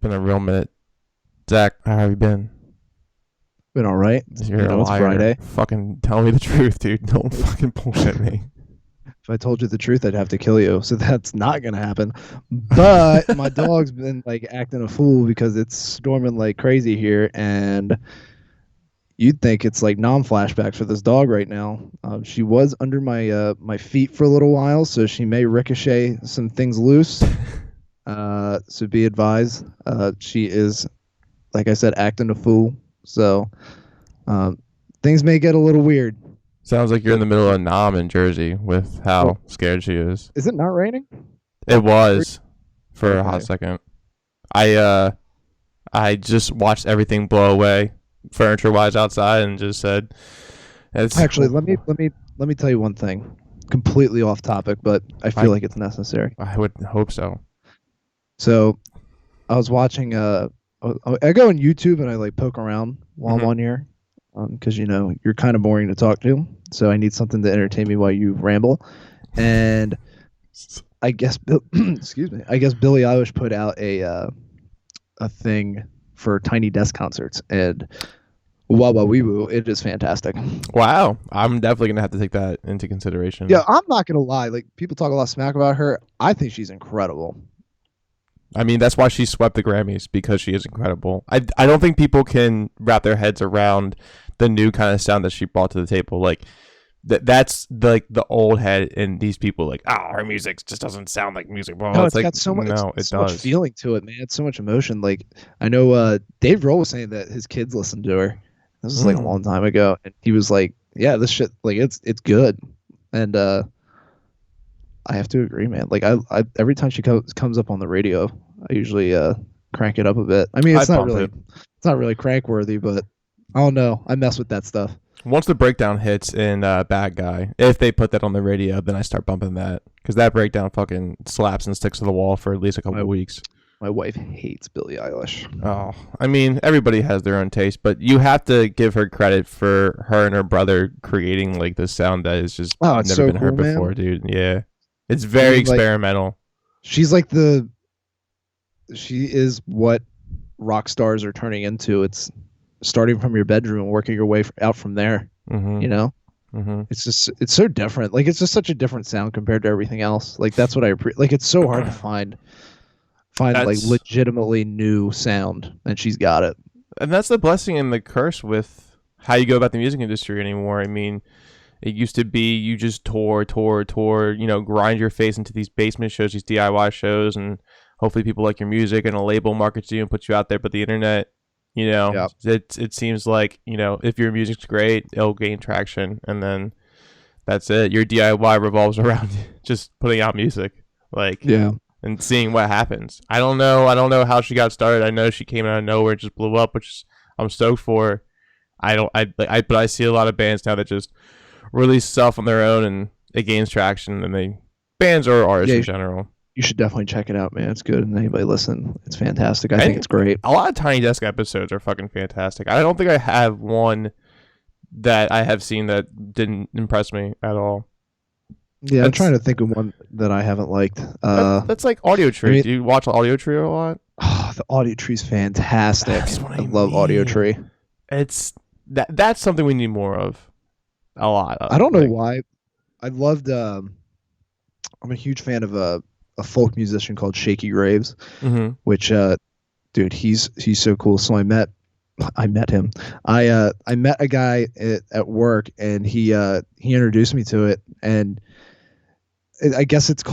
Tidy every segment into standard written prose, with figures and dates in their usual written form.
Been a real minute. Zach, how have you been? Been all right. You're a It's liar. Friday. Fucking tell me the truth, dude. Don't fucking bullshit me. If I told you the truth, I'd have to kill you. So that's not gonna happen. But my dog's been like acting a fool because it's storming like crazy here, and you'd think it's like non-flashbacks for this dog right now. She was under my feet for a little while, so she may ricochet some things loose. So be advised. She is, like I said, acting a fool. So um, things may get a little weird. Sounds like you're in the middle of Nam in Jersey with Well, how scared she is. is it not raining? It was for a Okay. hot second. I just watched everything blow away, furniture wise outside, and just said, "It's Actually, let me tell you one thing. Completely off topic, but I I feel like it's necessary. I would hope so." So I was watching. I go on YouTube and I like poke around while I'm Mhm. on here, because you're kind of boring to talk to. So I need something to entertain me while you ramble. And I guess excuse me. I guess Billie Eilish put out a thing for Tiny Desk concerts, and wow, wow, wee woo, it is fantastic. Wow, I'm definitely gonna have to take that into consideration. Yeah, I'm not gonna lie. Like people talk a lot of smack about her. I think she's incredible. I mean, that's why she swept the Grammys because she is incredible. I don't think people can wrap their heads around the new kind of sound that she brought to the table. Like that's like the old head in these people. Like, oh, her music just doesn't sound like music. Well, No, it's it's like got so much, no, it so much does. feeling to it, man. It's so much emotion. Like I know Dave Grohl was saying that his kids listened to her. This was like a Mm. long time ago, and he was like, "Yeah, this shit, like it's good." And I have to agree, man. Like I every time she comes up on the radio, I usually crank it up a bit. I mean, I pump it. it's not really crank worthy, but I don't know. I mess with that stuff. Once the breakdown hits in Bad Guy, if they put that on the radio, then I start bumping that because that breakdown fucking slaps and sticks to the wall for at least a couple My of weeks. my wife hates Billie Eilish. Oh, I mean, everybody has their own taste, but you have to give her credit for her and her brother creating like this sound that has just Oh, it's never so been heard cool, man. before, dude. Yeah, it's I very mean, like experimental. she's like she is what rock stars are turning into. It's starting from your bedroom and working your way out from there. Mm-hmm. You know, Mm-hmm. it's so different. Like it's just such a different sound compared to everything else. Like that's what like. It's so hard to find like That's legitimately new sound, and she's got it. and that's the blessing and the curse with how you go about the music industry anymore. I mean, it used to be you just tour, grind your face into these basement shows, these DIY shows, and hopefully people like your music and a label markets you and puts you out there. But the internet, Yeah, it seems like, if your music's great, it'll gain traction, and then that's it. Your DIY revolves around just putting out music, like, yeah. and seeing what happens. I don't know how she got started. I know she came out of nowhere and just blew up, which I'm stoked for. But I see a lot of bands now that just release stuff on their own and it gains traction, and bands or artists Yeah, in general. you should definitely check it out, man. It's good, and anybody listen, it's fantastic. I think And it's great. a lot of Tiny Desk episodes are fucking fantastic. I don't think I have one that I have seen that didn't impress me at all. Yeah, I'm That's trying to think of one that I haven't liked. that's like Audio Tree. I mean, Do you watch Audio Tree a lot? the Audio Tree's fantastic. That's what I I love Audio mean. Tree. It's that's something we need more of. A lot I of don't know like. why. I loved. I'm a huge fan of a folk musician called Shaky Graves, Mm-hmm. which dude, he's so cool. So I met him. I met a guy at work, and he introduced me to it, and I guess it's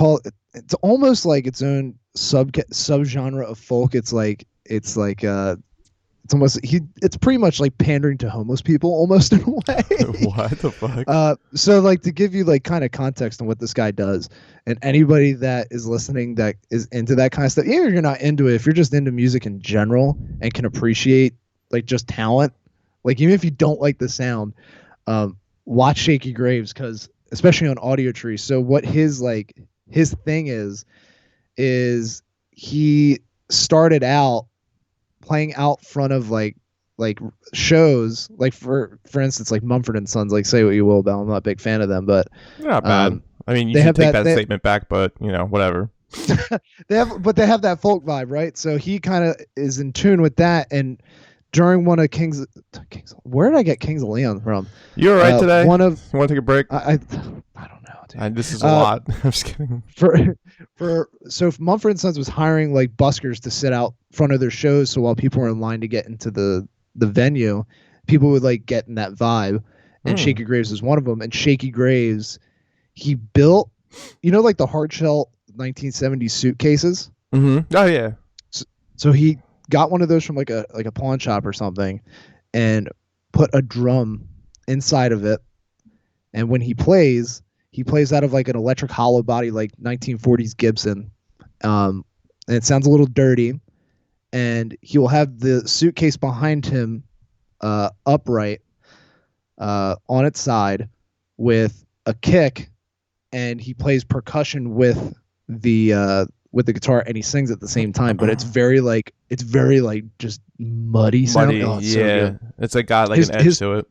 almost like its own subgenre of folk. It's pretty much like pandering to homeless people almost in a way. What the fuck? So like to give you like kind of context on what this guy does, and anybody that is listening that is into that kind of stuff, even if you're not into it, if you're just into music in general and can appreciate like just talent, like even if you don't like the sound, watch Shaky Graves, because especially on Audio Tree. So what his thing is he started out playing out front of like shows, like for instance like Mumford and Sons. Like say what you will about them, I'm not a big fan of them, but Not bad. I mean, you they should have take that that statement back, but whatever. they have that folk vibe, right? So he kind of is in tune with that. And during one of Kings, where did I get Kings of Leon from? You all right today? One of You want to take a break? I don't know, dude. This is a lot. I'm just kidding. So if Mumford and Sons was hiring like buskers to sit out front of their shows, so while people were in line to get into the venue, people would like get in that vibe. And Shaky Graves is one of them. And Shaky Graves, he built, like the hard shell 1970s suitcases. Mm-hmm. Oh yeah. So he got one of those from like a pawn shop or something, and put a drum inside of it. And when he plays out of like an electric hollow body, like 1940s Gibson. And it sounds a little dirty. And he will have the suitcase behind him upright on its side with a kick, and he plays percussion with the guitar, and he sings at the same time. But it's very like just muddy sound. Oh, it's yeah, so it's like got like an edge to it.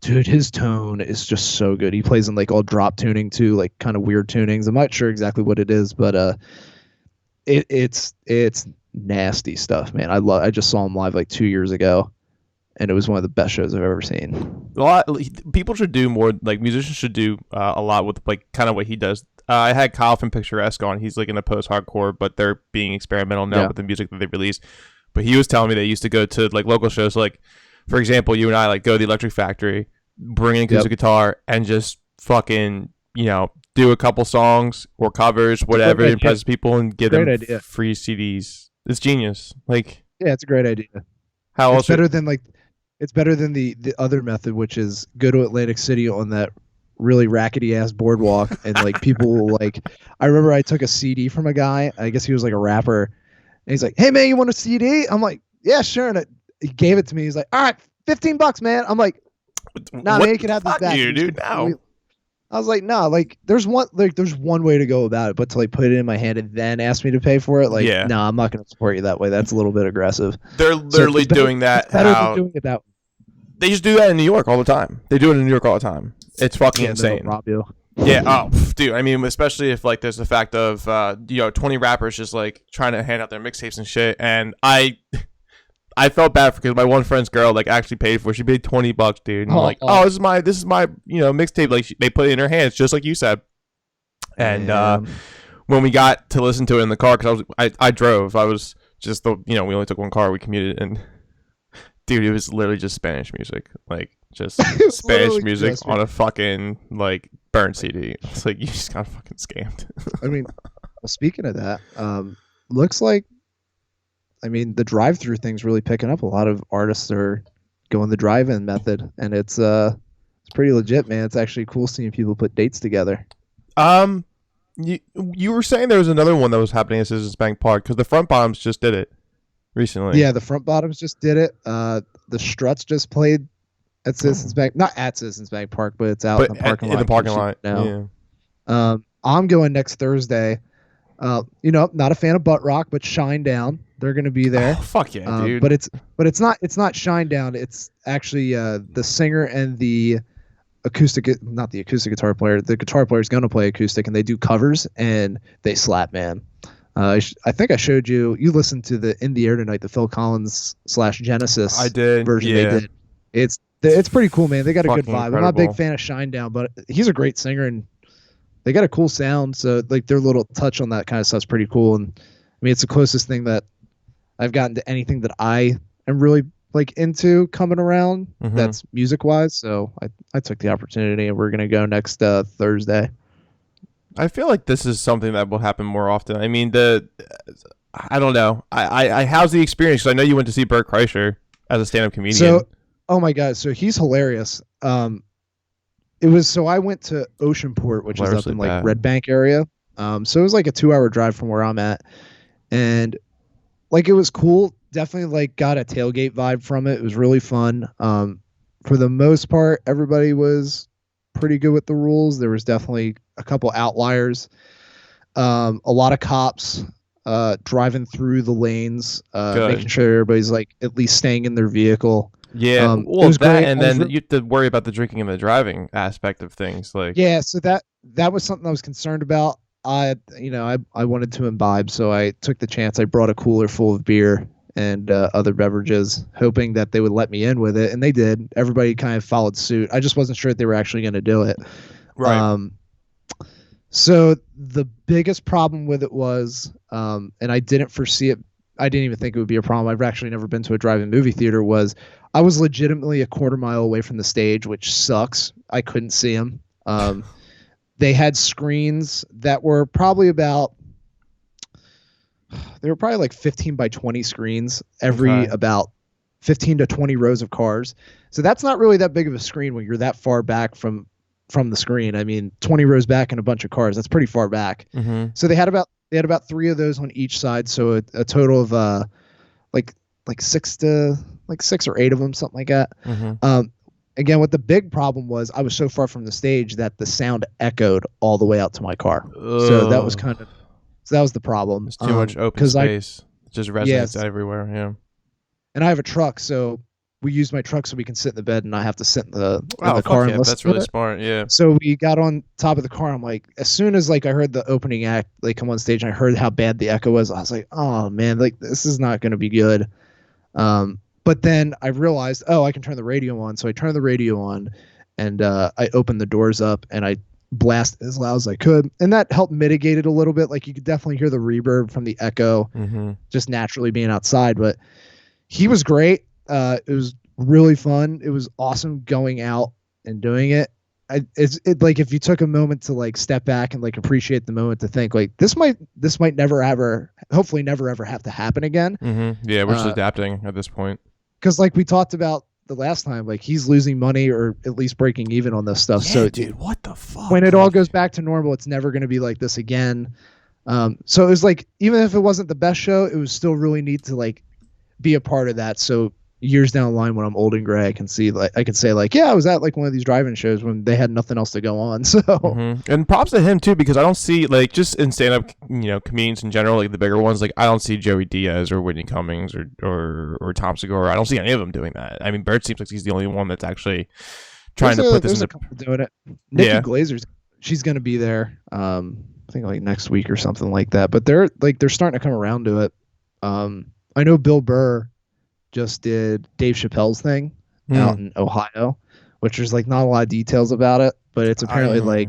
Dude, his tone is just so good. He plays in like all drop tuning too, like kind of weird tunings. I'm not sure exactly what it is, but it's nasty stuff, man. I just saw him live like 2 years ago, and it was one of the best shows I've ever seen. People should do more, like musicians should do a lot with like kind of what he does. I had Kyle from Picturesque on. He's like in the post-hardcore, but they're being experimental now with the music that they release. But he was telling me they used to go to like local shows, like for example, you and I like go to the Electric Factory, bring an acoustic guitar, and just fucking do a couple songs or covers, whatever, impress people, and give them free CDs. It's genius. Like, yeah, it's a great idea. How else? It's better than the other method, which is go to Atlantic City on that really rackety ass boardwalk, and like people will like. I remember I took a CD from a guy. I guess he was like a rapper, and he's like, "Hey man, you want a CD?" I'm like, "Yeah, sure." And he gave it to me. He's like, "All right, $15, man." I'm like, "Nah, man, you can have this back." Dude, now. I was like, "No, like there's one way to go about it, but to like put it in my hand and then ask me to pay for it, like, no, I'm not going to support you that way. That's a little bit aggressive." They're literally doing that. It's better than doing it that way. They just do that in New York all the time. They do it in New York all the time. It's fucking insane. Rob you. Yeah. Oh, dude. I mean, especially if like there's the fact of 20 rappers just like trying to hand out their mixtapes and shit, and I felt bad because my one friend's girl like actually paid for it. She paid $20, dude. And I'm like, this is my mixtape. Like they put it in her hands, just like you said. And when we got to listen to it in the car, because I drove. I was just we only took one car. We commuted, and dude, it was literally just Spanish music, like just Spanish music on a fucking like burnt CD. It's like you just got fucking scammed. I mean, well, speaking of that, looks like. I mean, the drive-through thing's really picking up. A lot of artists are going the drive-in method, and it's pretty legit, man. It's actually cool seeing people put dates together. You were saying there was another one that was happening at Citizens Bank Park because the Front Bottoms just did it recently. Yeah, the Front Bottoms just did it. The Struts just played at Citizens Bank, not at Citizens Bank Park, but it's out in the parking lot. In the parking lot now. Yeah. I'm going next Thursday. Not a fan of Butt Rock, but Shinedown. They're going to be there. Oh, fuck yeah, dude. But it's not Shinedown. It's actually the singer and the not the acoustic guitar player. The guitar player is going to play acoustic, and they do covers, and they slap, man. I think I showed you. You listened to the In the Air Tonight, the Phil Collins / Genesis I did, version yeah. they did. It's pretty cool, man. They got a good vibe. Incredible. I'm not a big fan of Shinedown, but he's a great singer, and they got a cool sound. So like their little touch on that kind of stuff's pretty cool. And I mean, it's the closest thing that I've gotten to anything that I am really like into coming around. Mm-hmm. That's music wise. So I took the opportunity, and we're gonna go next Thursday. I feel like this is something that will happen more often. I mean, I don't know. How's the experience? 'Cause I know you went to see Bert Kreischer as a stand-up comedian. So, oh my God, so he's hilarious. I went to Oceanport, which is up in like Red Bank area. So it was like a 2-hour drive from where I'm at, and like it was cool. Definitely like got a tailgate vibe from it. It was really fun. For the most part, everybody was pretty good with the rules. There was definitely a couple outliers. A lot of cops driving through the lanes, making sure everybody's like at least staying in their vehicle. Yeah, well, that, and then you have to worry about the drinking and the driving aspect of things. Like, yeah, so that was something I was concerned about. I wanted to imbibe, so I took the chance. I brought a cooler full of beer and other beverages, hoping that they would let me in with it, and they did. Everybody kind of followed suit. I just wasn't sure if they were actually going to do it. Right. So the biggest problem with it was, and I didn't foresee it. I didn't even think it would be a problem. I've actually never been to a drive-in movie theater. Was I was legitimately a quarter mile away from the stage, which sucks. I couldn't see them. They had screens that were probably like 15 by 20 screens, every about 15 to 20 rows of cars. So that's not really that big of a screen when you're that far back from the screen. I mean, 20 rows back and a bunch of cars, that's pretty far back. Mm-hmm. So they had about 3 of those on each side. So a total of like 6 or 8 of them, something like that. Mm-hmm. Again, what the big problem was, I was so far from the stage that the sound echoed all the way out to my car. Ugh. So that was the problem. It's too much open space. It just resonates everywhere. Yeah. And I have a truck, so we use my truck so we can sit in the bed and not have to sit in the car and listen. That's really smart. Yeah. So we got on top of the car. I'm like, as soon as like I heard the opening act like come on stage and I heard how bad the echo was, I was like, oh man, like this is not going to be good. But then I realized, I can turn the radio on. So I turned the radio on and I opened the doors up and I blasted as loud as I could. And that helped mitigate it a little bit. Like you could definitely hear the reverb from the echo just naturally being outside. But he was great. It was really fun. It was awesome going out and doing it. It's like if you took a moment to like step back and like appreciate the moment to think like this might never ever, hopefully never ever have to happen again. Mm-hmm. Yeah, we're just adapting at this point. Because like we talked about the last time, like he's losing money or at least breaking even on this stuff. Yeah, so dude, what the fuck? When it all goes back to normal, it's never going to be like this again. So it was like, even if it wasn't the best show, it was still really neat to like be a part of that. So years down the line, when I'm old and gray, I can say like, yeah, I was at like one of these drive-in shows when they had nothing else to go on. So and props to him too, because I don't see like just in stand-up, comedians in general, like the bigger ones, like I don't see Joey Diaz or Whitney Cummings or Tom Segura. I don't see any of them doing that. I mean, Bert seems like he's the only one that's actually trying to put this. There's a couple doing it. Nikki Glazer's, she's gonna be there. I think like next week or something like that. But they're starting to come around to it. I know Bill Burr just did Dave Chappelle's thing out in Ohio, which there's like not a lot of details about it, but it's apparently like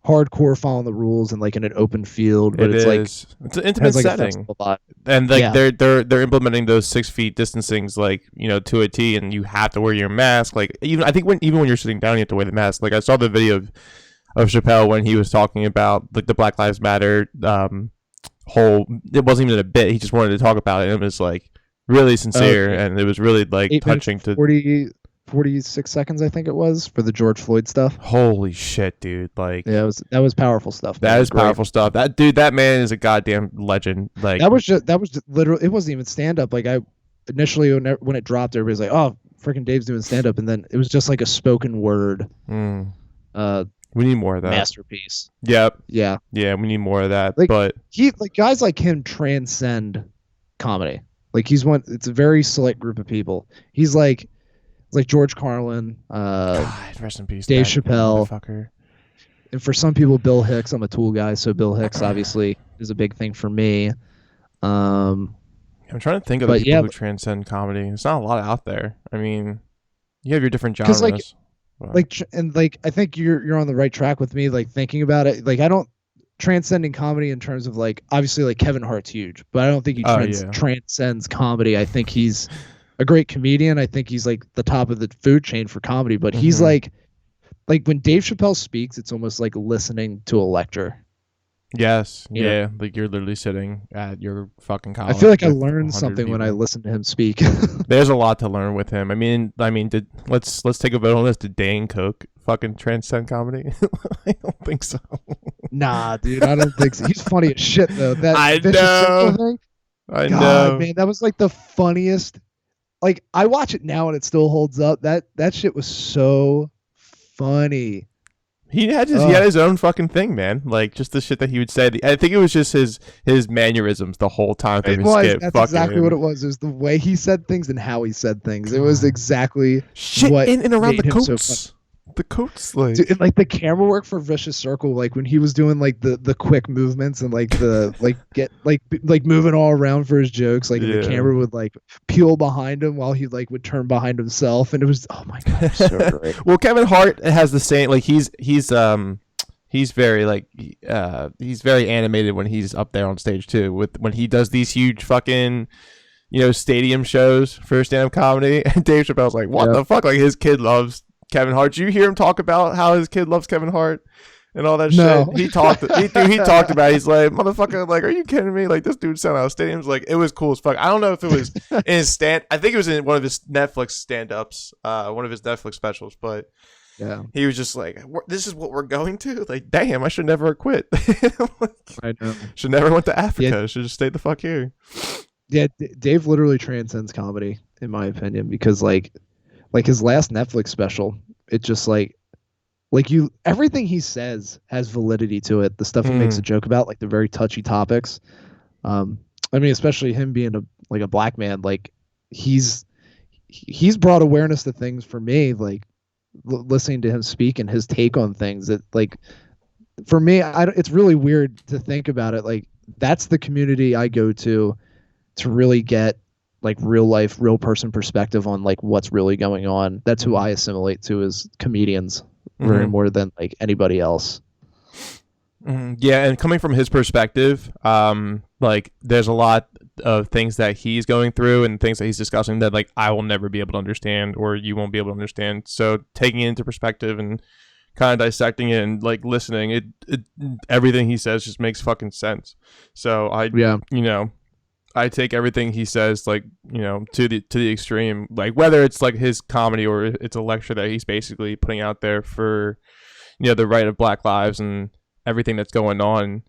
hardcore following the rules and like in an open field. But it's an intimate setting, and like they're implementing those 6 feet distancings like to a T, and you have to wear your mask. Like I think when you're sitting down, you have to wear the mask. Like I saw the video of Chappelle when he was talking about like the Black Lives Matter whole. It wasn't even a bit. He just wanted to talk about it, and it was like really sincere, and it was really like touching. 46 seconds, I think it was, for the George Floyd stuff. Holy shit, dude! Like, yeah, that was powerful stuff. That is powerful stuff. That man is a goddamn legend. Like that was just literally. It wasn't even stand up. Like I initially when it dropped, everybody's like, "Oh, freaking Dave's doing stand up," and then it was just like a spoken word. We need more of that. Masterpiece. Yep. Yeah. Yeah, we need more of that. Like, but guys like him transcend comedy. Like it's a very select group of people. He's like George Carlin, God, rest in peace, Dave Chappelle, and for some people, Bill Hicks. I'm a Tool guy, so Bill Hicks obviously is a big thing for me. I'm trying to think of the people who transcend comedy. There's not a lot out there. I mean, you have your different genres. I think you're on the right track with me. Like thinking about it, like I don't transcending comedy in terms of like obviously like Kevin Hart's huge, but I don't think he transcends comedy. I think he's a great comedian. I think he's like the top of the food chain for comedy, but he's like when Dave Chappelle speaks, it's almost like listening to a lecture. Yes. Yeah. Like you're literally sitting at your fucking college. I feel like I learned something when I listened to him speak. There's a lot to learn with him. I mean, let's take a vote on this. Did Dane Cook fucking transcend comedy? I don't think so. Nah, dude, I don't think so. He's funny as shit though. That I know. Thing, I know, man. That was like the funniest. Like I watch it now and it still holds up. That shit was so funny. He had his own fucking thing, man. Like just the shit that he would say. I think it was just his mannerisms the whole time through his skit. That's exactly what it was. It was the way he said things and how he said things. It was exactly shit what in and around the made him coats. so The coats, like, Dude, and, like the camera work for Vicious Circle, like when he was doing like the quick movements and like the like get like moving all around for his jokes, like and the yeah. camera would like peel behind him while he like would turn behind himself, and it was, oh my god, it was so great. Well, Kevin Hart has the same, like he's very like he's very animated when he's up there on stage too. With when he does these huge fucking stadium shows for stand-up comedy, and Dave Chappelle's like, what the fuck? Like his kid loves Kevin Hart. Did you hear him talk about how his kid loves Kevin Hart and all that shit? He talked about it. He's like, motherfucker, like, are you kidding me? Like, this dude selling out stadiums. Like, it was cool as fuck. I don't know if it was in his I think it was in one of his Netflix stand-ups, one of his Netflix specials, but yeah, he was just like, this is what we're going to? Like, damn, I should never have quit. Like, I know. Should never went to Africa. Yeah. Should just stayed the fuck here. Yeah, Dave literally transcends comedy, in my opinion, because like his last Netflix special, it just like you, everything he says has validity to it. The stuff he makes a joke about, like the very touchy topics. I mean, especially him being a black man, like he's brought awareness to things for me, like listening to him speak and his take on things. That like for me, it's really weird to think about it. Like that's the community I go to really get like real life, real person perspective on like what's really going on. That's who I assimilate to as comedians, very more than like anybody else. Yeah, and coming from his perspective, like there's a lot of things that he's going through and things that he's discussing that like I will never be able to understand, or you won't be able to understand. So taking it into perspective and kind of dissecting it and like listening, it everything he says just makes fucking sense. So I take everything he says, like, to the extreme, like whether it's like his comedy or it's a lecture that he's basically putting out there for, the right of Black lives and everything that's going on,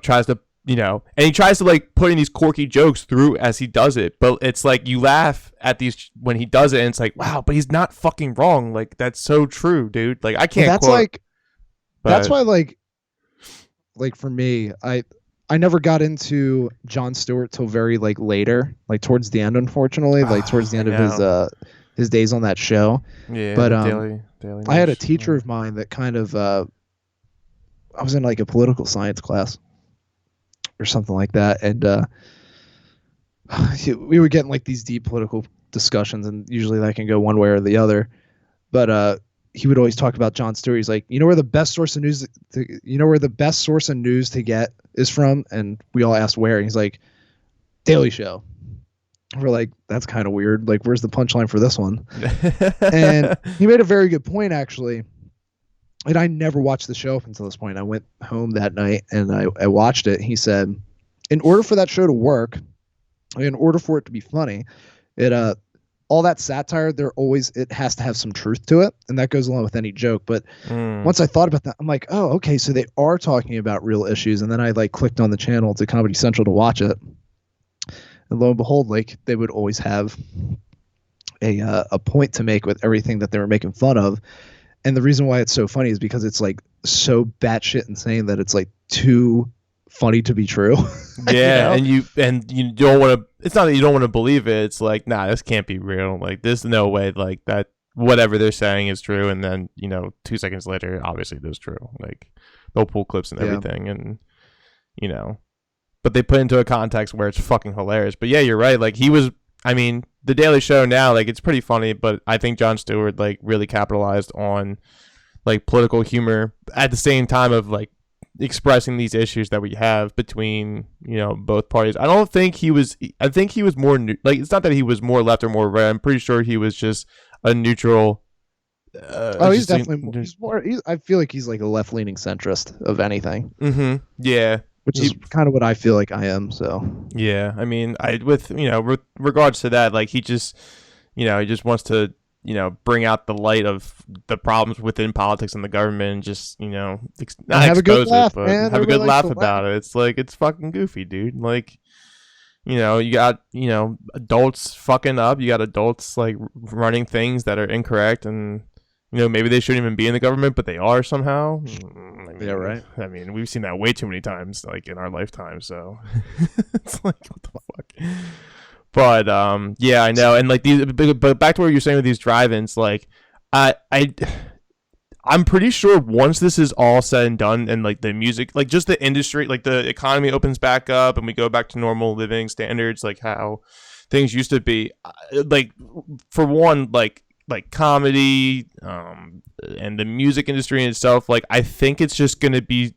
tries to, and he tries to like put in these quirky jokes through as he does it. But it's like you laugh at these when he does it and it's like, wow, but he's not fucking wrong. Like, that's so true, dude. Like, I can't that's quote, like, but that's why like for me, I never got into Jon Stewart till very like later, like towards the end, unfortunately, like towards the end of his days on that show. Yeah, but Daily I had a teacher of mine that kind of I was in like a political science class or something like that, and we were getting like these deep political discussions, and usually that can go one way or the other. But he would always talk about Jon Stewart. He's like, where the best source of news to get is from? And we all asked where. And he's like, Daily Show. We're like, that's kind of weird. Like, where's the punchline for this one? And he made a very good point, actually. And I never watched the show up until this point. I went home that night and I watched it. He said, in order for that show to work, in order for it to be funny, it all that satire, it has to have some truth to it, and that goes along with any joke. But once I thought about that, I'm like, oh, okay, so they are talking about real issues. And then I like clicked on the channel to Comedy Central to watch it, and lo and behold, like they would always have a point to make with everything that they were making fun of. And the reason why it's so funny is because it's like so batshit insane that it's like too funny to be true. Yeah, and you don't want to. It's not that you don't want to believe it. It's like, nah, this can't be real. Like, there's no way. Like that, whatever they're saying is true. And then 2 seconds later, obviously it is true. Like they'll pull clips and everything, and but they put into a context where it's fucking hilarious. But yeah, you're right. Like he was. I mean, The Daily Show now, like it's pretty funny, but I think Jon Stewart like really capitalized on like political humor at the same time of like expressing these issues that we have between both parties. I think he was more like, it's not that he was more left or more right. I'm pretty sure he was just a neutral. He's definitely he's more. I feel like he's like a left-leaning centrist of anything. Yeah, which is kind of what I feel like I am. So yeah, I mean, with regards to that, like he just he wants to bring out the light of the problems within politics and the government, and just not have expose a good laugh, but man. have a good laugh about it. It's like, it's fucking goofy, dude. Like you got adults fucking up. You got adults like running things that are incorrect, and maybe they shouldn't even be in the government, but they are somehow. Yeah, right. I mean, we've seen that way too many times, like in our lifetime. So it's like, what the fuck. But yeah, I know, and like these. But back to what you're saying with these drive-ins, like I I'm pretty sure once this is all said and done, and like the music, like just the industry, like the economy opens back up, and we go back to normal living standards, like how things used to be. Like for one, like comedy, and the music industry in itself. Like I think it's just gonna be.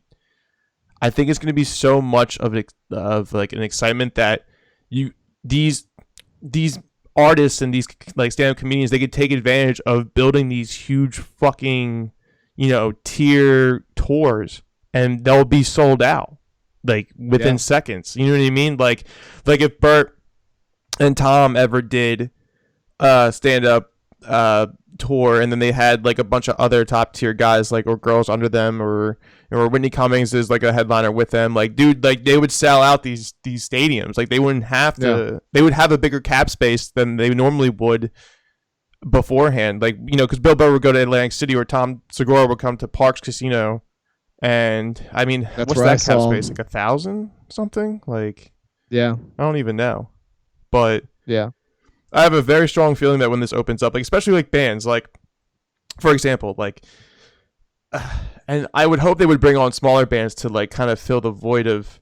I think it's gonna be so much of like an excitement that these artists and these like stand-up comedians, they could take advantage of building these huge fucking, tier tours, and they'll be sold out like within seconds. You know what I mean? Like if Bert and Tom ever did stand-up tour, and then they had like a bunch of other top tier guys like or girls under them, or Whitney Cummings is like a headliner with them, like dude, like they would sell out these stadiums. Like they wouldn't have to, they would have a bigger cap space than they normally would beforehand, like because Bill Burr would go to Atlantic City, or Tom Segura would come to Parks Casino, and I mean, That's what's that cap space, like 1,000 something, like I don't even know, but I have a very strong feeling that when this opens up, like especially like bands, like for example, like and I would hope they would bring on smaller bands to like kind of fill the void of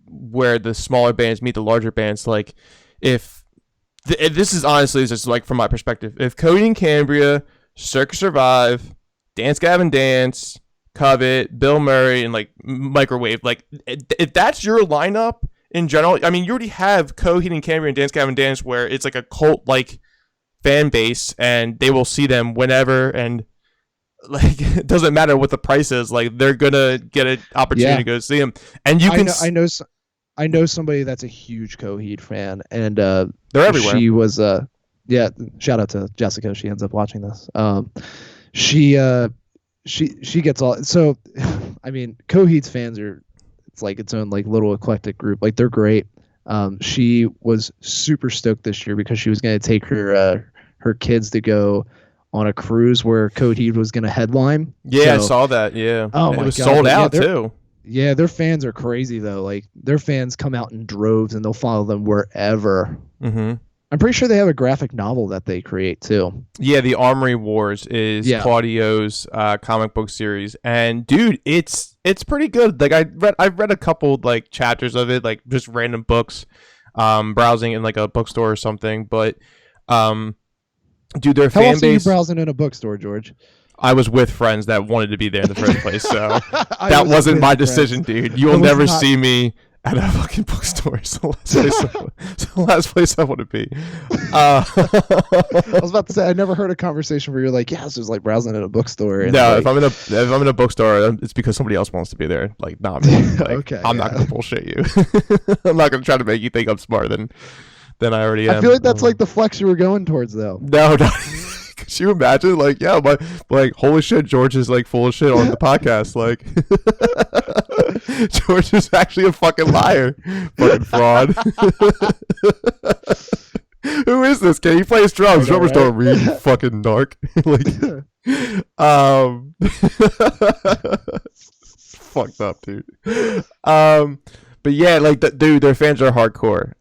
where the smaller bands meet the larger bands. Like if this is honestly just like from my perspective, if Cody and Cambria, Circus Survive, Dance Gavin Dance, Covet, Bill Murray, and like Microwave, like if that's your lineup in general, I mean, you already have Coheed and Cambria and Dance Gavin Dance, where it's like a cult like fan base, and they will see them whenever, and like it doesn't matter what the price is, like they're gonna get an opportunity to go see them. And I know somebody that's a huge Coheed fan, and they're everywhere. She was shout out to Jessica, she ends up watching this. She gets all, so I mean, Coheed's fans are, it's like its own like little eclectic group, like they're great. She was super stoked this year because she was going to take her kids to go on a cruise where Coheed was going to headline. Yeah, so, I saw that. Yeah. Oh, it my was God. sold out too. Yeah, their fans are crazy though. Like their fans come out in droves, and they'll follow them wherever. Mm-hmm. I'm pretty sure they have a graphic novel that they create too. Yeah, the Armory Wars is Claudio's comic book series, and dude, it's pretty good. Like I've read a couple like chapters of it, like just random books, browsing in like a bookstore or something. But dude, their fan base. How often are you browsing in a bookstore, George? I was with friends that wanted to be there in the first place, so that wasn't my decision, dude. You will never see me at a fucking bookstore. It's the last place I want to be. I was about to say, I never heard a conversation where you're like, yeah, this is like browsing in a bookstore. And no, like, if I'm in a bookstore, it's because somebody else wants to be there. Like, not me. Like, okay, I'm not gonna bullshit you. I'm not gonna try to make you think I'm smarter than I already am. I feel like that's like the flex you were going towards, though. No. Could you imagine? Like, yeah, but like, holy shit, George is like full of shit on the podcast. Like, George is actually a fucking liar, fucking fraud. Who is this kid? He plays drums. Drummers don't read, fucking narc. Fucked up, dude. But yeah, like, dude, their fans are hardcore.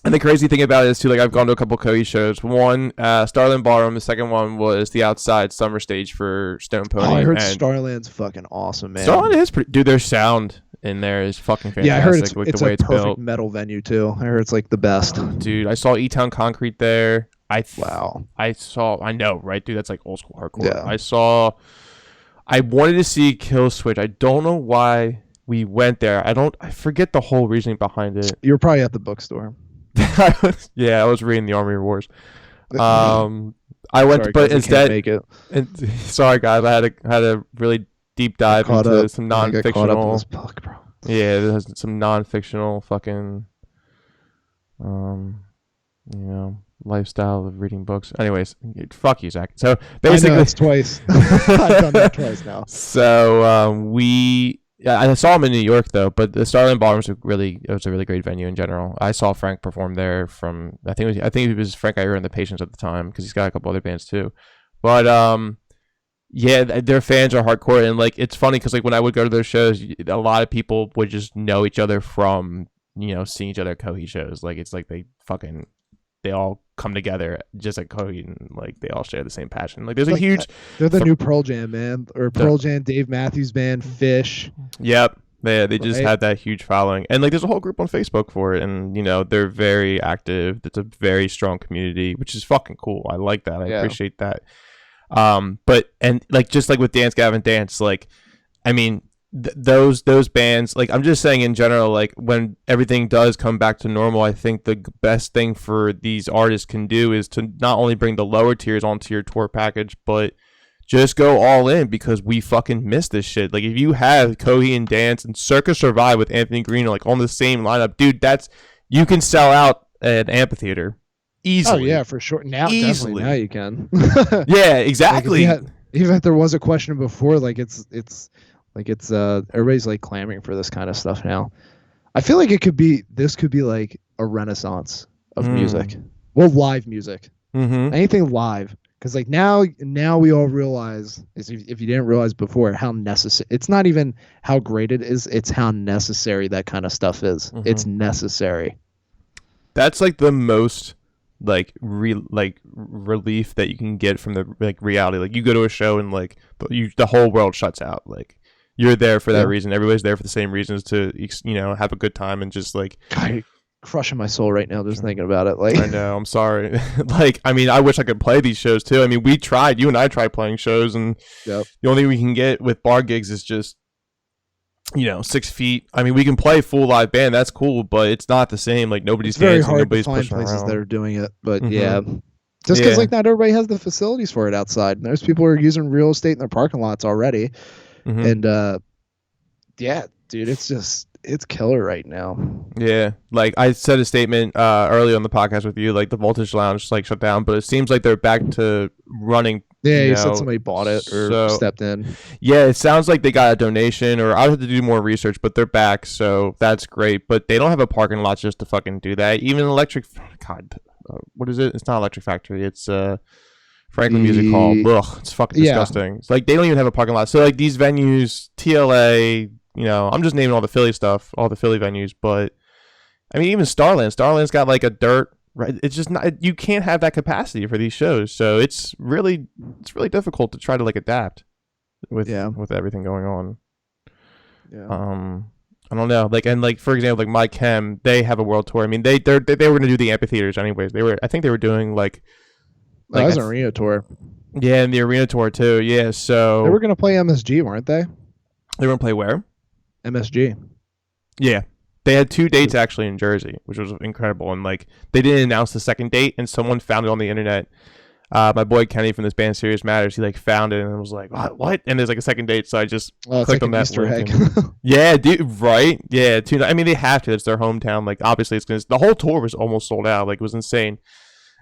And the crazy thing about it is too, like I've gone to a couple Cody shows. One, Starland Ballroom. The second one was the outside summer stage for Stone Pony. Oh, I heard Starland's fucking awesome, man. Starland is pretty. Dude, their sound in there is fucking fantastic. Yeah, I heard it's the way a it's perfect built. metal venue too. I heard it's like the best. Dude, I saw E-Town Concrete there. Wow. I know, right, dude? That's like old school hardcore. Yeah. I wanted to see Kill Switch. I don't know why we went there. I forget the whole reasoning behind it. You were probably at the bookstore. Yeah, I was reading the Army Wars. I went, but instead, make it. Sorry guys, I had a really deep dive into some non-fictional. Book, bro. Yeah, there's some non-fictional fucking, lifestyle of reading books. Anyways, fuck you, Zach. So basically, I know, it's twice. I've done that twice now. So I saw him in New York though, but the Starland Ballroom was a really great venue in general. I saw Frank perform there from I think it was Frank Iyer and the Patients at the time, because he's got a couple other bands too. But yeah, their fans are hardcore, and like it's funny because like when I would go to those shows, a lot of people would just know each other from seeing each other at Coheed shows. Like it's like they fucking they all come together just like Cody and like they all share the same passion. Like there's a Like, huge. they're the new Pearl Jam, man, or Pearl Jam, Dave Matthews Band, Fish. Yep. They just Right. had that huge following, and like there's a whole group on Facebook for it, and you know they're very active. It's a very strong community, which is fucking cool. I like that. I appreciate that. But and like just like with Dance Gavin Dance, like I mean those bands, like I'm just saying in general, like when everything does come back to normal, I think the best thing for these artists can do is to not only bring the lower tiers onto your tour package, but just go all in, because we fucking miss this shit. Like if you have Coheed and Dance and Circus Survive with Anthony Green like on the same lineup, dude, you can sell out an amphitheater easily. Oh yeah, for sure. Now Easily. definitely now you can. Yeah, exactly. Like even if there was a question before, like it's everybody's like clamoring for this kind of stuff now. I feel like this could be like a renaissance of music. Well, live music. Mm-hmm. Anything live. Because like now we all realize, if you didn't realize before, how necessary. It's not even how great it is; it's how necessary that kind of stuff is. Mm-hmm. It's necessary. That's like the most relief that you can get from the like reality. Like you go to a show and like the whole world shuts out. Like you're there for that reason. Everybody's there for the same reasons, to have a good time and just like. God, crushing my soul right now just thinking about it. Like I know, I'm sorry. Like I mean, I wish I could play these shows too. I mean, you and I tried playing shows, and the only thing we can get with bar gigs is just 6 feet. I mean, we can play full live band, that's cool, but it's not the same. Like nobody's dancing, very hard nobody's to find pushing places around. that are doing it, but just because like not everybody has the facilities for it outside. And there's people who are using real estate in their parking lots already, and dude, it's killer right now. Yeah, like I said a statement earlier on the podcast with you, like the Voltage Lounge like shut down, but it seems like they're back to running. Yeah, you said somebody bought it or stepped in. Yeah, it sounds like they got a donation, or I'll have to do more research, but they're back, so that's great. But they don't have a parking lot just to fucking do that. Even what is it? It's not Electric Factory. It's Franklin Music Hall. Ugh, it's fucking disgusting. It's like they don't even have a parking lot. So like these venues, TLA. I'm just naming all the Philly stuff, all the Philly venues, but I mean, even Starland's got like a dirt, right? It's just not, you can't have that capacity for these shows. So it's really difficult to try to like adapt with everything going on. Yeah. I don't know. Like, and like, for example, like My Chem, they have a world tour. I mean, they were going to do the amphitheaters anyways. I think they were doing like that was an arena tour. Yeah. And the arena tour too. Yeah. So they were going to play MSG, weren't they? They were going to play where? MSG. Yeah. They had 2 dates actually in Jersey, which was incredible. And like they didn't announce the second date, and someone found it on the internet. My boy Kenny from this band Serious Matters, he like found it and was like, what? And there's like a second date, so I just clicked like on that Easter egg. Yeah, dude, right? Yeah, I mean they have to. It's their hometown. Like obviously the whole tour was almost sold out. Like it was insane,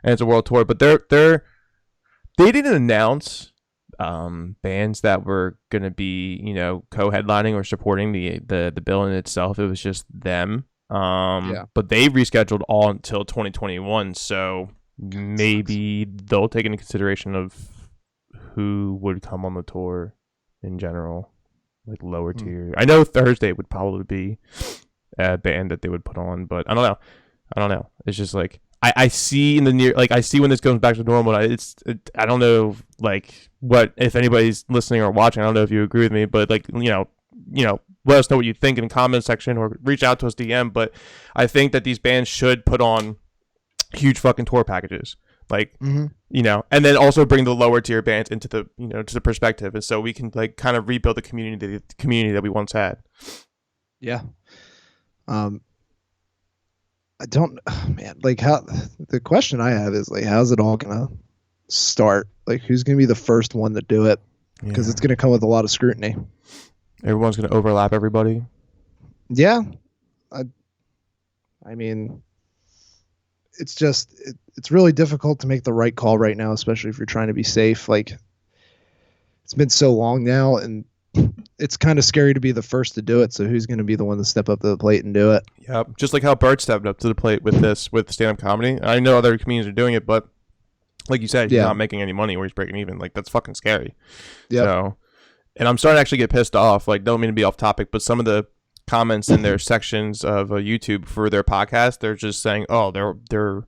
and it's a world tour. But they didn't announce bands that were gonna be co-headlining or supporting the bill in itself. It was just them. But they rescheduled all until 2021. So maybe they'll take into consideration of who would come on the tour in general, like lower tier. I know Thursday would probably be a band that they would put on, but I don't know. It's just like I see in the near, like I see when this goes back to normal. I don't know, like what if anybody's listening or watching. I don't know if you agree with me, but like let us know what you think in the comment section or reach out to us DM. But I think that these bands should put on huge fucking tour packages, like and then also bring the lower tier bands into the to the perspective, and so we can like kind of rebuild the community that we once had. Yeah. I don't, man, like how the question I have is like, how's it all gonna start? Like who's gonna be the first one to do it? Because it's gonna come with a lot of scrutiny. Everyone's gonna overlap everybody. Yeah. I mean, it's just, it's really difficult to make the right call right now, especially if you're trying to be safe. Like it's been so long now, and it's kind of scary to be the first to do it. So who's going to be the one to step up to the plate and do it? Yeah, just like how Bert stepped up to the plate with stand-up comedy. I know other comedians are doing it, but like you said, he's not making any money or he's breaking even. Like that's fucking scary. Yeah. So, and I'm starting to actually get pissed off. Like, don't mean to be off topic, but some of the comments in their sections of YouTube for their podcast, they're just saying, "Oh, they're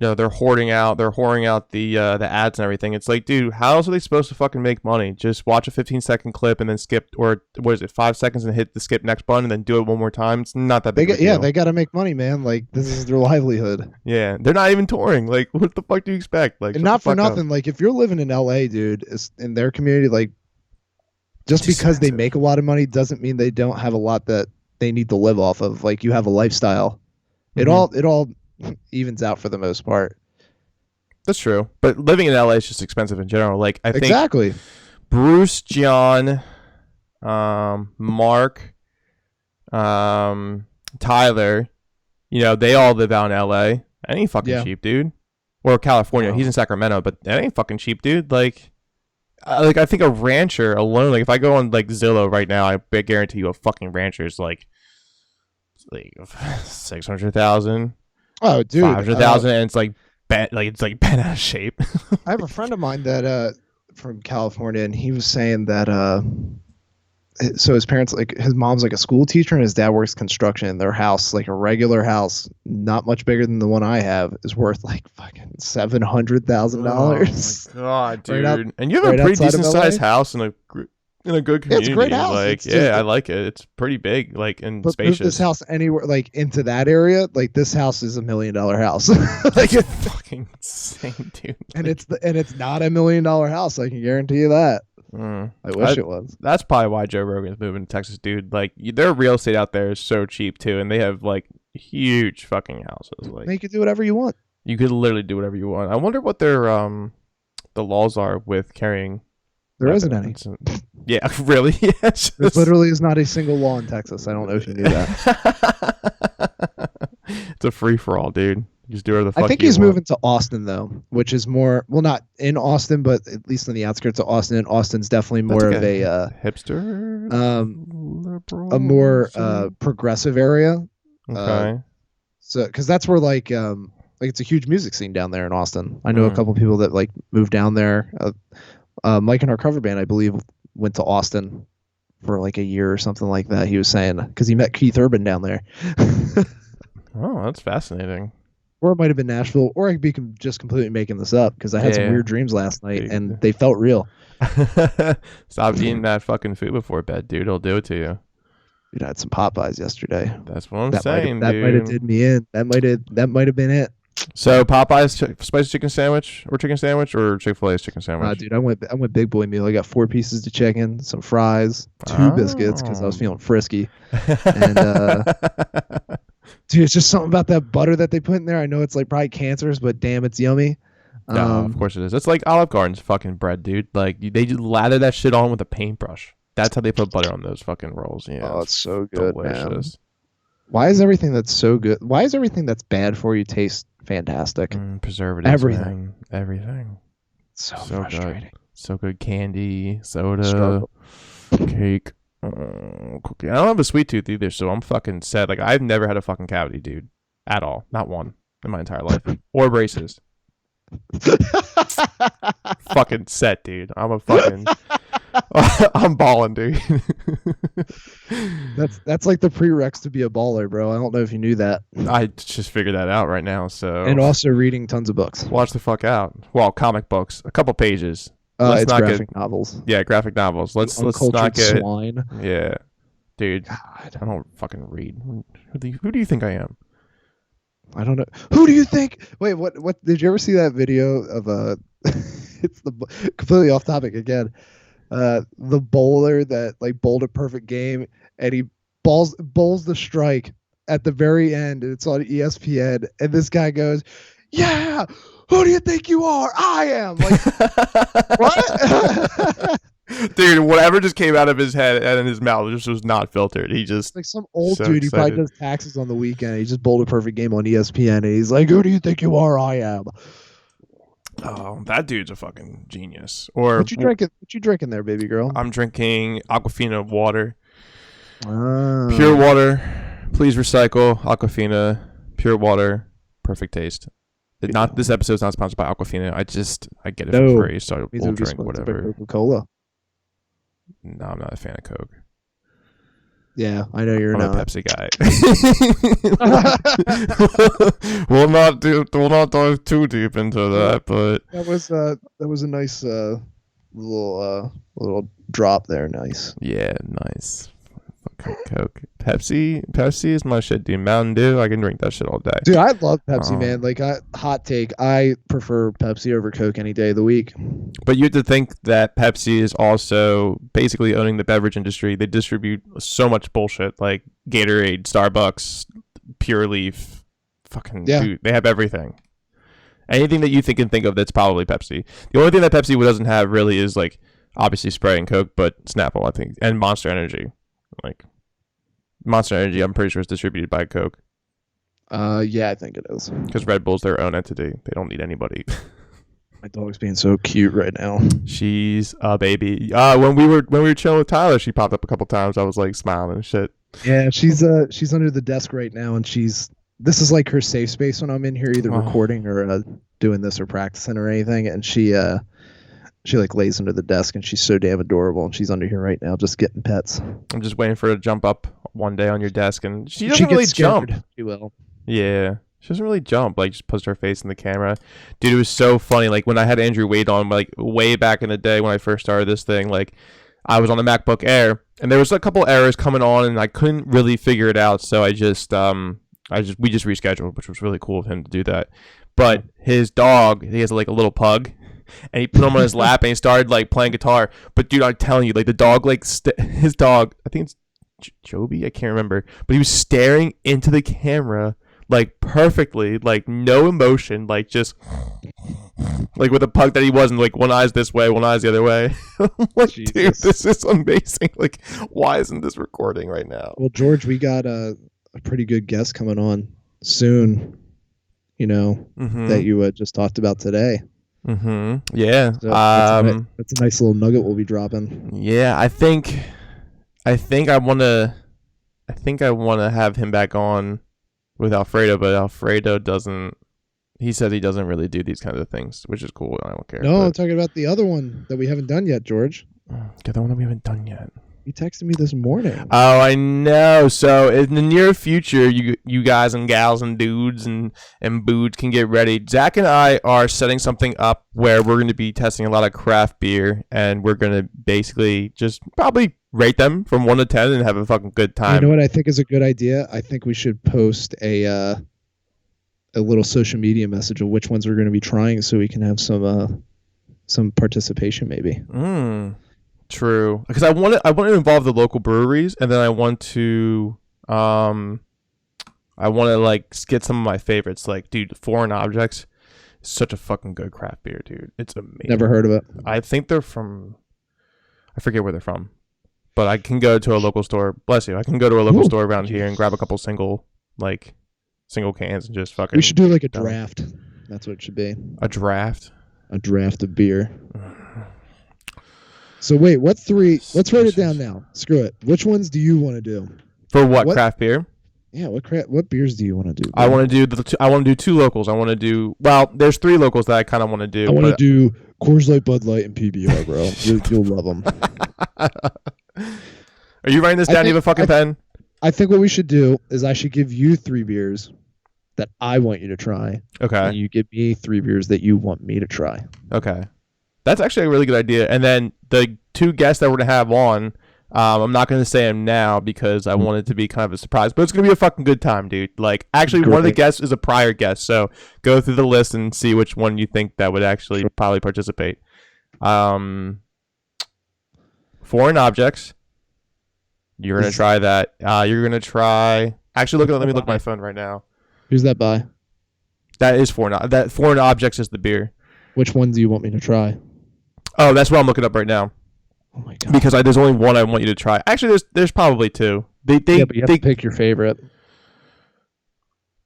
they're hoarding out the ads and everything. It's like, dude, how else are they supposed to fucking make money? Just watch a 15-second clip and then skip, or what is it, 5 seconds and hit the skip next button and then do it one more time. It's not that big of a deal. They got to make money, man. Like, this is their livelihood. Yeah, they're not even touring. Like, what the fuck do you expect? Like, and not for nothing. Like, if you're living in LA, dude, in their community, like, just because they make a lot of money doesn't mean they don't have a lot that they need to live off of. Like, you have a lifestyle. It all evens out for the most part. That's true, but living in LA is just expensive in general. Like, I think exactly. Bruce, John, Mark, Tyler, they all live out in LA. That ain't fucking cheap, dude. Or California. He's in Sacramento, but that ain't fucking cheap, dude. Like I think a rancher alone, like if I go on like Zillow right now, I guarantee you a fucking rancher is like 600,000. Oh, dude, 500,000, and it's like bent out of shape. I have a friend of mine that from California, and he was saying that so his parents, like his mom's like a school teacher and his dad works construction, and their house, like a regular house, not much bigger than the one I have, is worth like fucking $700,000. Oh my god, dude! And you have a pretty decent sized house in a good community. It's a great house. Like, I like it. It's pretty big, like, and spacious. Move this house anywhere, like into that area, like this house is $1 million house. Like, it's fucking insane, dude. And it's not $1 million house. I can guarantee you that. I wish it was. That's probably why Joe Rogan's moving to Texas, dude. Like, their real estate out there is so cheap too, and they have like huge fucking houses. Like, you could do whatever you want. You could literally do whatever you want. I wonder what their the laws are with carrying. There isn't any. Yeah, really? Yes. There literally is not a single law in Texas. I don't know if you knew that. It's a free for all, dude. Just do whatever the fuck. I think he's moving to Austin though, which is more, well, not in Austin, but at least on the outskirts of Austin. And Austin's definitely more of a hipster, a more progressive area. Okay. So, because that's where like it's a huge music scene down there in Austin. I know a couple people that like moved down there. Mike and our cover band, I believe, went to Austin for like a year or something like that. He was saying, because he met Keith Urban down there. Oh, that's fascinating. Or it might have been Nashville, or I could be just completely making this up because I had some weird dreams last night and they felt real. Stop eating that fucking food before bed, dude. It'll do it to you. Dude, I had some Popeyes yesterday. That's what I'm saying, dude. That might have did me in. That might have been it. So Popeyes spicy chicken sandwich or Chick-fil-A's chicken sandwich? Dude, I went big boy meal. I got 4 pieces of chicken, some fries, 2 biscuits because I was feeling frisky, and dude, it's just something about that butter that they put in there. I know it's like probably cancerous, but damn, it's yummy. No, of course it is. It's like Olive Garden's fucking bread, dude. Like they just lather that shit on with a paintbrush. That's how they put butter on those fucking rolls. Yeah, it's so good, delicious. Man. Why is everything that's so good? Why is everything that's bad for you taste fantastic? Preservatives, everything. Everything. So frustrating. Good. So good. Candy, soda, cake, cookie. I don't have a sweet tooth either, so I'm fucking set. Like, I've never had a fucking cavity, dude, at all. Not one in my entire life, or braces. Fucking set, dude. I'm balling, dude. That's like the prereqs to be a baller, bro. I don't know if you knew that. I just figured that out right now. So, and also reading tons of books. Watch the fuck out. Well, comic books, a couple pages. It's graphic novels. Yeah, graphic novels. Let's not get swine. Yeah, dude. God. I don't fucking read. Who do you think I am? I don't know. Who do you think? Wait, what? Did you ever see that video of it's completely off topic again. The bowler that like bowled a perfect game and he bowls the strike at the very end, and it's on ESPN, and this guy goes, "Yeah, who do you think you are? I am." Like, what? Dude, whatever just came out of his head and his mouth just was not filtered. He just like some old dude. He probably does taxes on the weekend. He just bowled a perfect game on ESPN, and he's like, "Who do you think you are? I am." Oh, that dude's a fucking genius. Or what you drinking there, baby girl? I'm drinking Aquafina water. Pure water. Please recycle. Aquafina. Pure water. Perfect taste. This episode's not sponsored by Aquafina. I get it for free, so we'll drink whatever. Coca-Cola. No, I'm not a fan of Coke. Yeah, I know you're I'm a not. Pepsi guy. We'll not dive too deep into that, but That was a nice little drop there. Nice. yeah, nice. Coke. Pepsi is my shit, dude. Mountain Dew, I can drink that shit all day. Dude, I love Pepsi, man. Like, hot take, I prefer Pepsi over Coke any day of the week. But you have to think that Pepsi is also basically owning the beverage industry. They distribute so much bullshit, like Gatorade, Starbucks, Pure Leaf, fucking dude. They have everything. Anything that you can think of that's probably Pepsi. The only thing that Pepsi doesn't have really is like obviously Sprite and Coke, but Snapple, I think, and Monster Energy. Like Monster Energy, I'm pretty sure is distributed by Coke. Yeah, I think it is. Because Red Bull's their own entity. They don't need anybody. My dog's being so cute right now. She's a baby. When we were chilling with Tyler, she popped up a couple times. I was like smiling and shit. Yeah, she's under the desk right now, and this is like her safe space when I'm in here, either recording or doing this or practicing or anything. And she like lays under the desk, and she's so damn adorable, and she's under here right now just getting pets. I'm just waiting for her to jump up one day on your desk, and she doesn't really jump. She will. Yeah, she doesn't really jump. Like, just puts her face in the camera. Dude, it was so funny. Like, when I had Andrew Wade on, like, way back in the day when I first started this thing, like, I was on the MacBook Air, and there was a couple errors coming on, and I couldn't really figure it out, so we just rescheduled, which was really cool of him to do that. But his dog, he has like a little pug, and he put him on his lap, and he started like playing guitar. But dude, I'm telling you, like the dog, like his dog, I think it's Joby, I can't remember, but he was staring into the camera like perfectly, like no emotion, like just like with a pug that he wasn't, like one eye's this way, one eye's the other way. I'm like, Jesus. Dude, this is amazing. Like, why isn't this recording right now? Well, George, we got a pretty good guest coming on soon. You know, that you just talked about today. Yeah. So that's a nice little nugget we'll be dropping. Yeah, I think I want to have him back on with Alfredo, but Alfredo doesn't. He said he doesn't really do these kinds of things, which is cool. I don't care. No, I'm talking about the other one that we haven't done yet, George. The other one that we haven't done yet. You texted me this morning. Oh, I know. So in the near future, you guys and gals and dudes and boods can get ready. Zach and I are setting something up where we're going to be testing a lot of craft beer, and we're going to basically just probably rate them from 1 to 10 and have a fucking good time. You know what I think is a good idea? I think we should post a little social media message of which ones we're going to be trying, so we can have some participation maybe. True, because I want to involve the local breweries, and then I want to like get some of my favorites. Like, dude, Foreign Objects is such a fucking good craft beer, dude. It's amazing. Never heard of it. I think they're from, I forget where they're from, but I can go to a local store. Bless you. I can go to a local store around here and grab a couple single cans and just fucking. We should do like a draft. That's what it should be. A draft. A draft of beer. So wait, what three? Let's write it down now. Screw it. Which ones do you want to do? For what craft beer? Yeah, what beers do you want to do? I want to do two locals. I want to do there's 3 locals that I kind of want to do. I want to do Coors Light, Bud Light, and PBR, bro. You'll love them. Are you writing this down? You have a fucking pen? I think what we should do is I should give you 3 beers that I want you to try. Okay. And you give me 3 beers that you want me to try. Okay. That's actually a really good idea. And then the 2 guests that we're going to have on, I'm not going to say them now because I want it to be kind of a surprise. But it's going to be a fucking good time, dude. Like, actually, one of the guests is a prior guest. So go through the list and see which one you think that would actually probably participate. Foreign Objects. You're going to try that. You're going to try... Actually, let me look at my phone right now. Who's that by? That is Foreign Objects is the beer. Which one do you want me to try? Oh, that's what I'm looking up right now. Oh my god! Because there's only one I want you to try. Actually, there's probably 2. But you have to pick your favorite.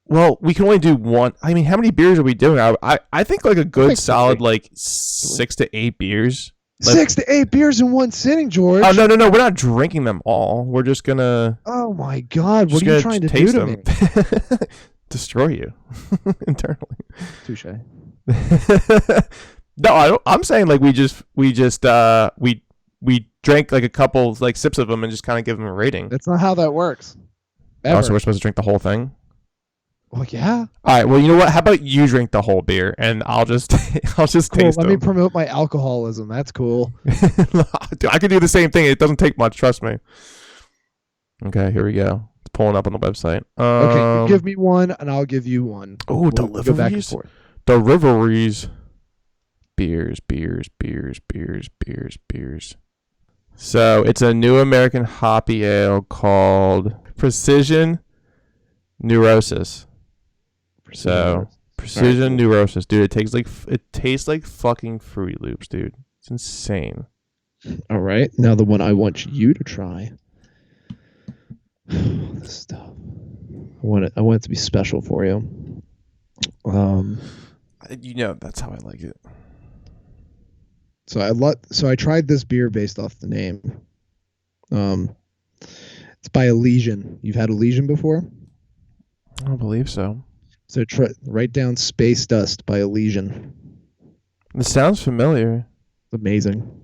Well, we can only do one. I mean, how many beers are we doing? I think like a good solid 6 to 8 beers. 6 to 8 beers in one sitting, George. Oh no! We're not drinking them all. We're just gonna. Oh my god! What are you trying to do to me? Destroy you internally. Touche. No, I'm saying like we drank like a couple like sips of them and just kind of give them a rating. That's not how that works. Oh, Ever. so we're supposed to drink the whole thing? Well, yeah. All right. Well, you know what? How about you drink the whole beer and I'll just Cool. taste Let me them. promote my alcoholism. That's cool. Dude, I could do the same thing. It doesn't take much. Trust me. Okay, here we go. It's pulling up on the website. Okay, you give me one, and I'll give you one. Oh, We'll go back and deliveries. forth. The Rivalries. Beers. So it's a new American hoppy ale called Precision Neurosis. So Precision Neurosis, dude. It tastes like fucking Fruity Loops, dude. It's insane. All right, now the one I want you to try. This stuff. I want it to be special for you. You know that's how I like it. So I tried this beer based off the name. It's by Elysian. You've had Elysian before? I don't believe so. So write down Space Dust by Elysian. It sounds familiar. It's amazing.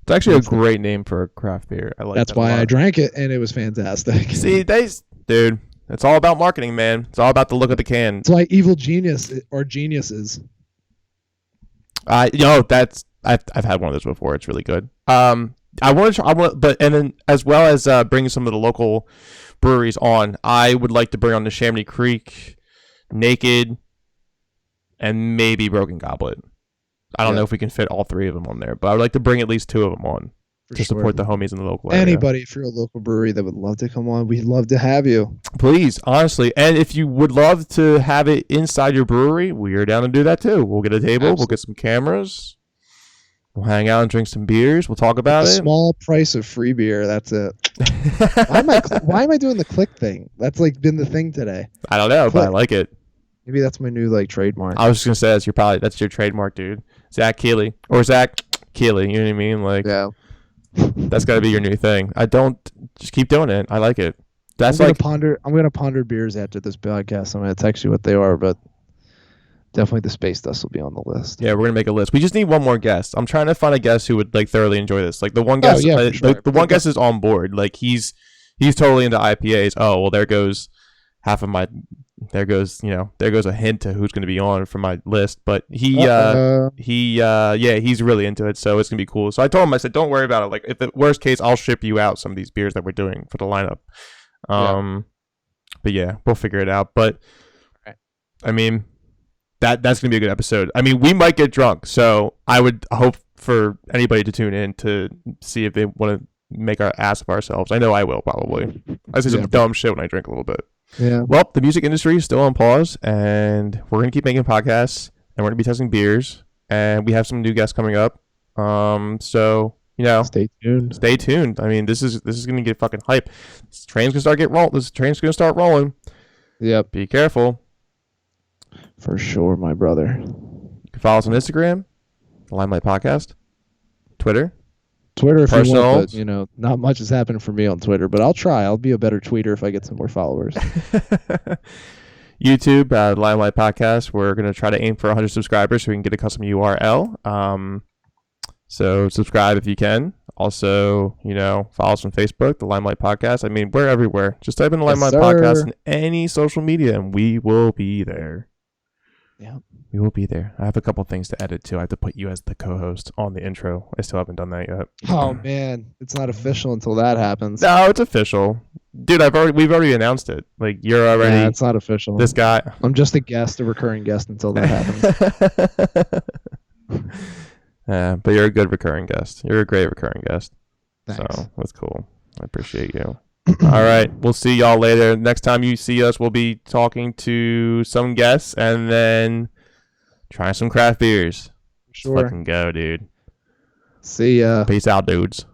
It's actually a great name for a craft beer. I like That's that why a lot. I drank it, and it was fantastic. See, dude, it's all about marketing, man. It's all about the look of the can. It's like Evil Genius or Geniuses. I've had one of those before. It's really good. And then as well as bringing some of the local breweries on, I would like to bring on the Chamonix Creek, Naked, and maybe Broken Goblet. I don't know if we can fit all three of them on there, but I would like to bring at least two of them on to support the homies in the local area. Anybody, if you're a local brewery that would love to come on, we'd love to have you. Please, honestly. And if you would love to have it inside your brewery, we are down to do that too. We'll get a table. We'll get some cameras. We'll hang out and drink some beers. We'll talk about it. Small price of free beer. That's it. Why am I doing the click thing? That's like been the thing today. I don't know, but I like it. Maybe that's my new like trademark. I was just gonna say that's your trademark, dude. Zach Keeley or Zach Keeley. You know what I mean? Like, yeah. That's got to be your new thing. Just keep doing it. I like it. I'm gonna ponder beers after this podcast. I'm gonna text you what they are, but definitely the Space Dust will be on the list. Yeah, we're gonna make a list. We just need one more guest. I'm trying to find a guest who would like thoroughly enjoy this. Like the one guest, the one guest is on board. Like he's totally into IPAs. Oh well, there goes half of my. There goes a hint to who's going to be on from my list, but he's really into it, so it's going to be cool. So I told him, I said, don't worry about it. Like, if the worst case, I'll ship you out some of these beers that we're doing for the lineup. But yeah, we'll figure it out. But I mean, that's going to be a good episode. I mean, we might get drunk, so I would hope for anybody to tune in to see if they want to make our ass of ourselves. I know I will, probably. I say some dumb shit when I drink a little bit. Yeah. Well, the music industry is still on pause, and we're gonna keep making podcasts, and we're gonna be testing beers, and we have some new guests coming up. So stay tuned. Stay tuned. I mean, this is gonna get fucking hype. This train's gonna start rolling. Yep. Be careful. For sure, my brother. You can follow us on Instagram, the Limelight Podcast, Twitter. If you want, but not much has happened for me on Twitter, but I'll try. I'll be a better tweeter if I get some more followers. YouTube, Limelight Podcast. We're gonna try to aim for 100 subscribers so we can get a custom URL. So subscribe if you can. Also, follow us on Facebook, the Limelight Podcast. I mean, we're everywhere. Just type in the Limelight Podcast in any social media, and we will be there. Yeah. We will be there. I have a couple things to edit too. I have to put you as the co-host on the intro. I still haven't done that yet. Oh man, it's not official until that happens. No, it's official, dude. We've already announced it. Like you're already. Yeah, it's not official. This guy. I'm just a recurring guest until that happens. Yeah, but you're a good recurring guest. You're a great recurring guest. Thanks. So that's cool. I appreciate you. All right. We'll see y'all later. Next time you see us, we'll be talking to some guests and then trying some craft beers. Sure. Let's fucking go, dude. See ya. Peace out, dudes.